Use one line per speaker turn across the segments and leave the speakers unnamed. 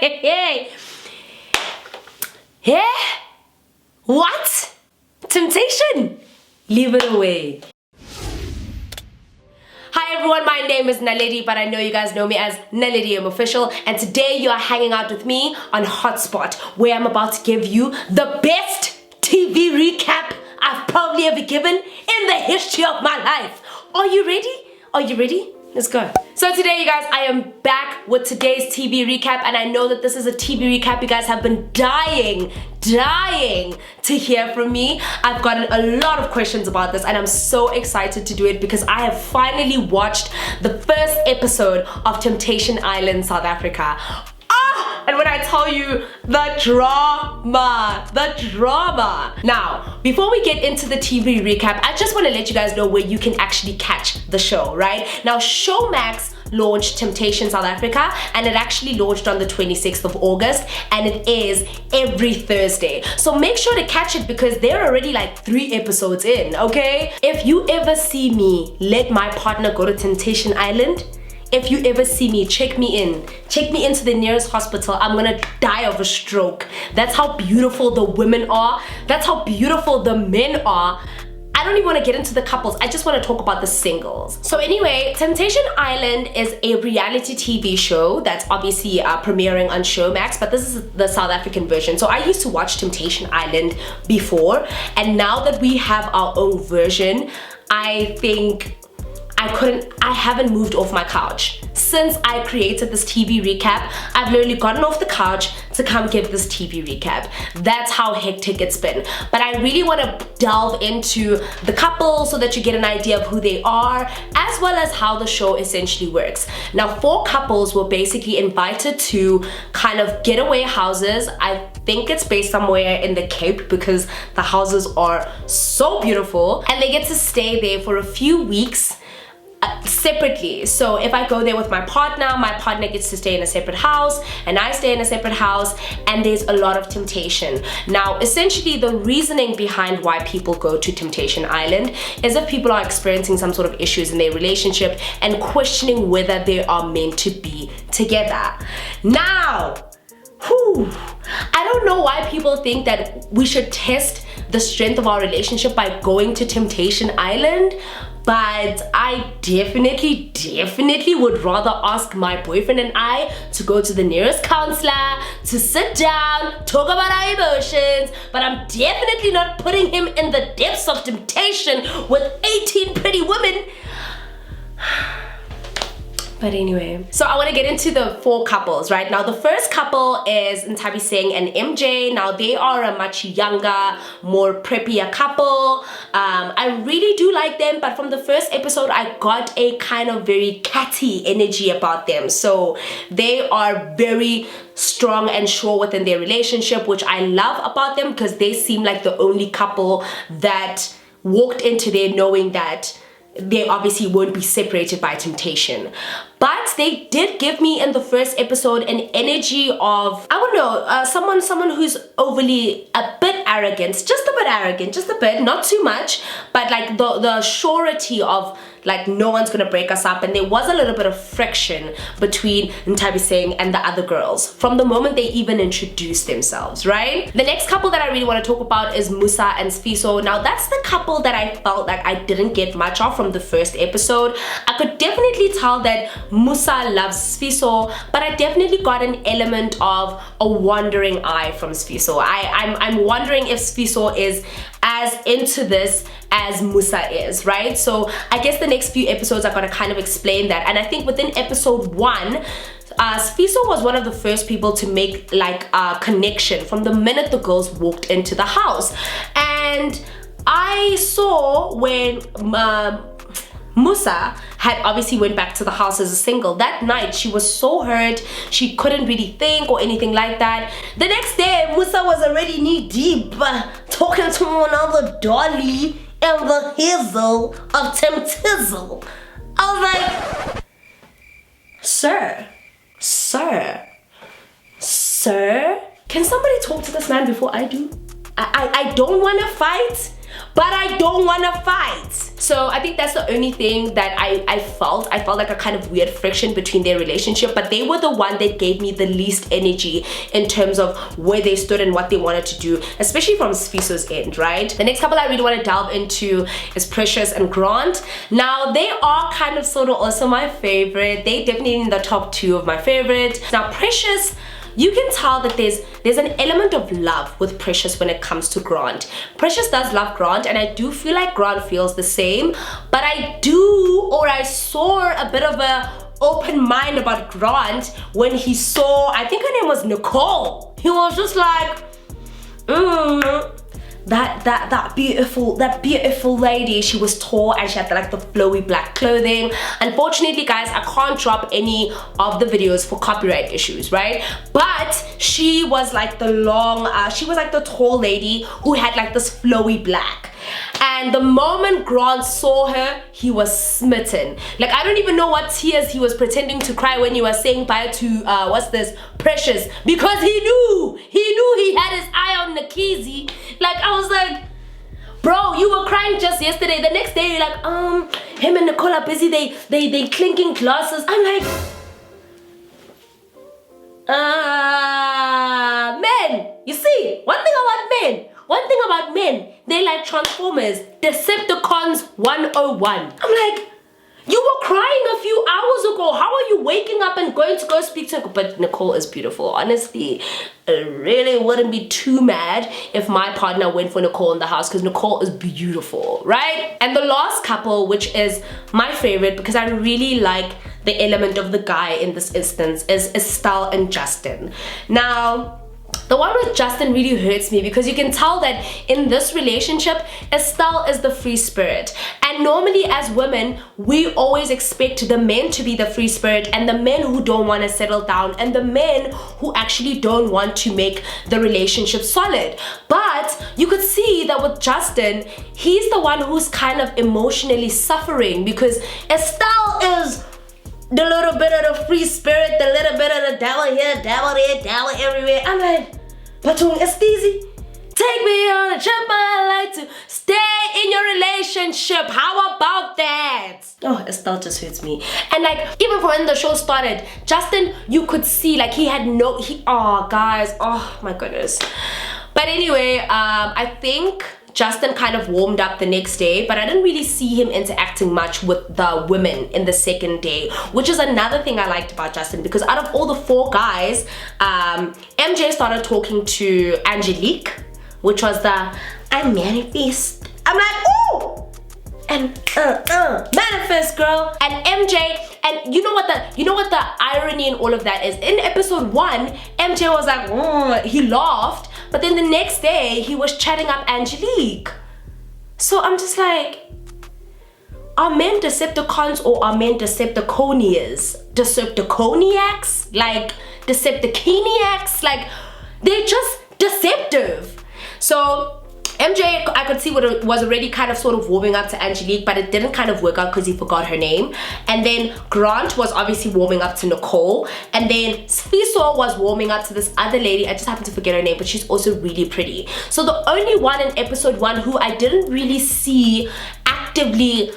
Yeah? What? Temptation? Leave it away. Hi everyone, my name is Naledi, but I know you guys know me as Naledi Official, and today you are hanging out with me on Hotspot, where I'm about to give you the best TV recap I've probably ever given in the history of my life. Are you ready? Are you ready? Let's go. So today, you guys, I am back with today's TV recap, and I know that this is a TV recap you guys have been dying to hear from me. I've gotten a lot of questions about this, and I'm so excited to do it because I have finally watched the first episode of Temptation Island, South Africa. And when I tell you the drama. Now, before we get into the TV recap, I just want to let you guys know where you can actually catch the show, right? Now, Showmax launched Temptation South Africa, and it actually launched on the 26th of August, and it is every Thursday. So make sure to catch it because they're already like 3 episodes in, okay? If you ever see me let my partner go to Temptation Island, if you ever see me, check me into the nearest hospital. I'm gonna die of a stroke. That's how beautiful the women are. That's how beautiful the men are. I don't even want to get into the couples. I just want to talk about the singles. So anyway, Temptation Island is a reality TV show that's obviously premiering on Showmax, but this is the South African version. So I used to watch Temptation Island before, and now that we have our own version, I think I haven't moved off my couch. Since I created this TV recap, I've literally gotten off the couch to come give this TV recap. That's how hectic it's been. But I really want to delve into the couple so that you get an idea of who they are, as well as how the show essentially works. Now, 4 couples were basically invited to kind of getaway houses. I think it's based somewhere in the Cape because the houses are so beautiful, and they get to stay there for a few weeks separately. So if I go there with my partner gets to stay in a separate house, and I stay in a separate house, and there's a lot of temptation. Now, essentially, the reasoning behind why people go to Temptation Island is if people are experiencing some sort of issues in their relationship and questioning whether they are meant to be together. Now, I don't know why people think that we should test the strength of our relationship by going to Temptation Island, but I definitely would rather ask my boyfriend and I to go to the nearest counselor, to sit down, talk about our emotions, but I'm definitely not putting him in the depths of temptation with 18 pretty women. But anyway, so I want to get into the 4 couples, right? Now, the first couple is Ntabi and MJ. Now, they are a much younger, more preppier couple. I really do like them, but from the first episode, I got a kind of very catty energy about them. So they are very strong and sure within their relationship, which I love about them because they seem like the only couple that walked into there knowing that they obviously won't be separated by temptation. But they did give me in the first episode an energy of, I don't know, someone who's overly a bit arrogant, just a bit, not too much, but like the surety of like no one's gonna break us up. And there was a little bit of friction between Ntabi and the other girls from the moment they even introduced themselves, right? The next couple that I really want to talk about is Musa and Fiso. Now, that's the couple that I felt like I didn't get much of from the first episode. I could definitely tell that Musa loves Fiso, but I definitely got an element of a wandering eye from Fiso. I'm wondering if Fiso is as into this as Musa is, right? So I guess the next few episodes are gonna kind of explain that. And I think within episode 1, Fiso was one of the first people to make like a connection from the minute the girls walked into the house. And I saw when Musa had obviously went back to the house as a single. That night, she was so hurt. She couldn't really think or anything like that. The next day, Musa was already knee deep talking to another dolly and the hizzle of Temptizzle. I was like, sir, can somebody talk to this man before I do? I don't want to fight, but I don't want to fight. So I think that's the only thing that I felt like a kind of weird friction between their relationship, but they were the one that gave me the least energy in terms of where they stood and what they wanted to do, especially from Fiso's end, right? The next couple I really want to delve into is Precious and Grant. Now they are kind of sort of also my favorite. They definitely in the top 2 of my favorite. Now Precious, you can tell that there's an element of love with Precious when it comes to Grant. Precious does love Grant, and I do feel like Grant feels the same, but I saw a bit of a open mind about Grant when he saw, I think her name was Nicole. He was just like, that beautiful lady. She was tall and she had like the flowy black clothing. Unfortunately guys, I can't drop any of the videos for copyright issues, right? But she was like the tall lady who had like this flowy black. And the moment Grant saw her, he was smitten. Like, I don't even know what tears he was pretending to cry when he was saying bye to Precious, because he knew he had his eye on Nakizi. Like, I was like, bro, you were crying just yesterday. The next day, you're like, him and Nicole are busy. They clinking glasses. I'm like, men. You see, one thing about men, they like Transformers, Decepticons 101. I'm like, you were crying a few hours ago. How are you waking up and going to go speak to her? But Nicole is beautiful. Honestly, I really wouldn't be too mad if my partner went for Nicole in the house, because Nicole is beautiful, right? And the last couple, which is my favorite because I really like the element of the guy in this instance, is Estelle and Justin. Now, the one with Justin really hurts me because you can tell that in this relationship, Estelle is the free spirit. And normally as women, we always expect the men to be the free spirit, and the men who don't want to settle down, and the men who actually don't want to make the relationship solid. But you could see that with Justin, he's the one who's kind of emotionally suffering because Estelle is the little bit of the free spirit, the little bit of the devil here, devil there, devil everywhere. I'm like, Batung, it's easy. Take me on a trip, I like to stay in your relationship. How about that? Oh, Estelle just hurts me. And like, even from when the show started, Justin, you could see like guys, oh my goodness. But anyway, I think Justin kind of warmed up the next day, but I didn't really see him interacting much with the women in the second day, which is another thing I liked about Justin, because out of all the 4 guys, MJ started talking to Angelique, which was the I manifest. I'm like, ooh! And manifest, girl. And MJ, and you know what the irony in all of that is? In episode 1, MJ was like, he laughed, but then the next day he was chatting up Angelique. So I'm just like, are men Decepticons or are men Decepticonias? Decepticoniacs? Like Decepticaniacs? Like, they're just deceptive. So MJ, I could see was already kind of sort of warming up to Angelique, but it didn't kind of work out because he forgot her name. And then Grant was obviously warming up to Nicole. And then Fiso was warming up to this other lady. I just happened to forget her name, but she's also really pretty. So the only one in episode 1 who I didn't really see actively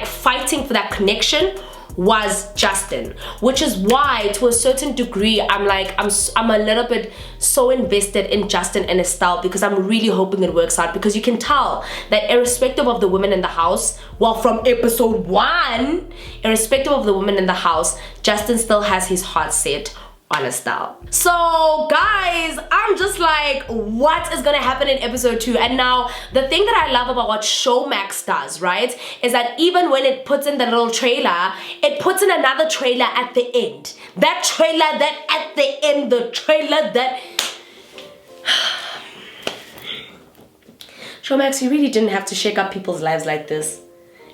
fighting for that connection was Justin, which is why to a certain degree I'm a little bit so invested in Justin and Estelle, because I'm really hoping it works out, because you can tell that irrespective of the women in the house, well, from episode 1, irrespective of the women in the house, Justin still has his heart set on Estelle. So guys, I'm just like, what is gonna happen in episode 2? And now the thing that I love about what Showmax does, right, is that even when it puts in the little trailer, it puts in another trailer at the end. That trailer that at the end, the trailer that Showmax, you really didn't have to shake up people's lives like this.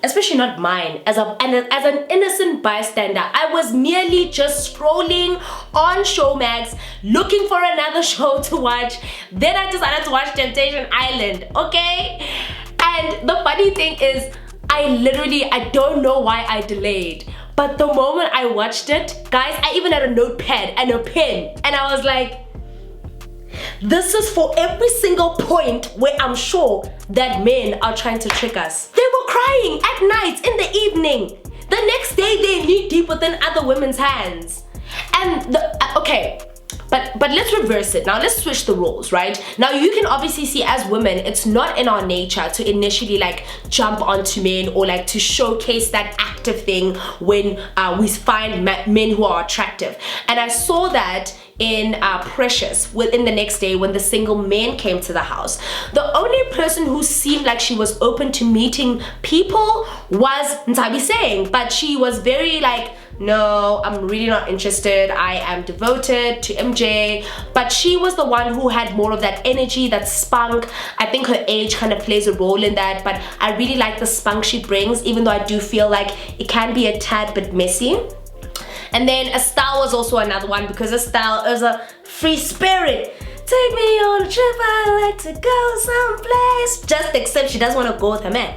Especially not mine, as an innocent bystander. I was merely just scrolling on Showmax, looking for another show to watch. Then I decided to watch Temptation Island, okay? And the funny thing is, I don't know why I delayed. But the moment I watched it, guys, I even had a notepad and a pen. And I was like, This is for every single point where I'm sure that men are trying to trick us. They were crying at night, in the evening. The next day they knee deep within other women's hands. And okay, but let's reverse it. Now let's switch the roles, right? Now you can obviously see as women, it's not in our nature to initially like jump onto men or like to showcase that active thing when we find men who are attractive. And I saw that in Precious within the next day when the single man came to the house. The only person who seemed like she was open to meeting people was Ntabi saying, but she was very like, no, I'm really not interested. I am devoted to MJ. But she was the one who had more of that energy, that spunk. I think her age kind of plays a role in that, but I really like the spunk she brings, even though I do feel like it can be a tad bit messy. And then Estelle was also another one because Estelle is a free spirit. Take me on a trip, I'd like to go someplace. Just except she doesn't want to go with her man.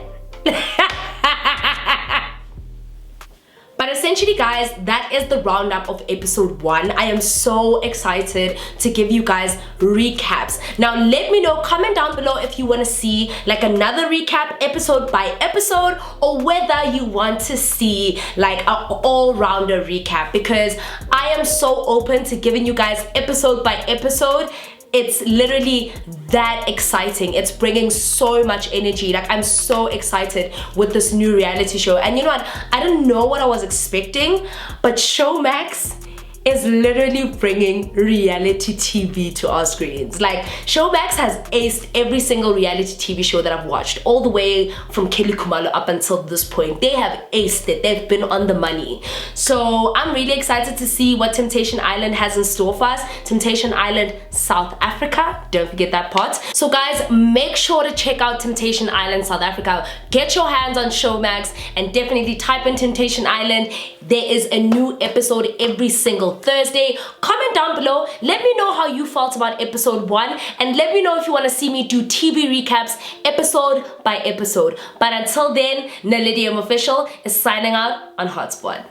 But essentially guys, that is the roundup of episode 1. I am so excited to give you guys recaps. Now let me know, comment down below if you want to see like another recap episode by episode, or whether you want to see like an all-rounder recap, because I am so open to giving you guys episode by episode. It's literally that exciting. It's bringing so much energy. Like, I'm so excited with this new reality show. And you know what? I don't know what I was expecting, but Showmax is literally bringing reality TV to our screens. Like, Showmax has aced every single reality TV show that I've watched, all the way from Kelly Kumalo up until this point. They have aced it. They've been on the money. So I'm really excited to see what Temptation Island has in store for us. Temptation Island, South Africa. Don't forget that part. So guys, make sure to check out Temptation Island, South Africa. Get your hands on Showmax and definitely type in Temptation Island. There is a new episode every single Thursday. Comment down below, let me know how you felt about episode 1, and let me know if you want to see me do TV recaps episode by episode. But until then, Naledi Official is signing out on Hotspot.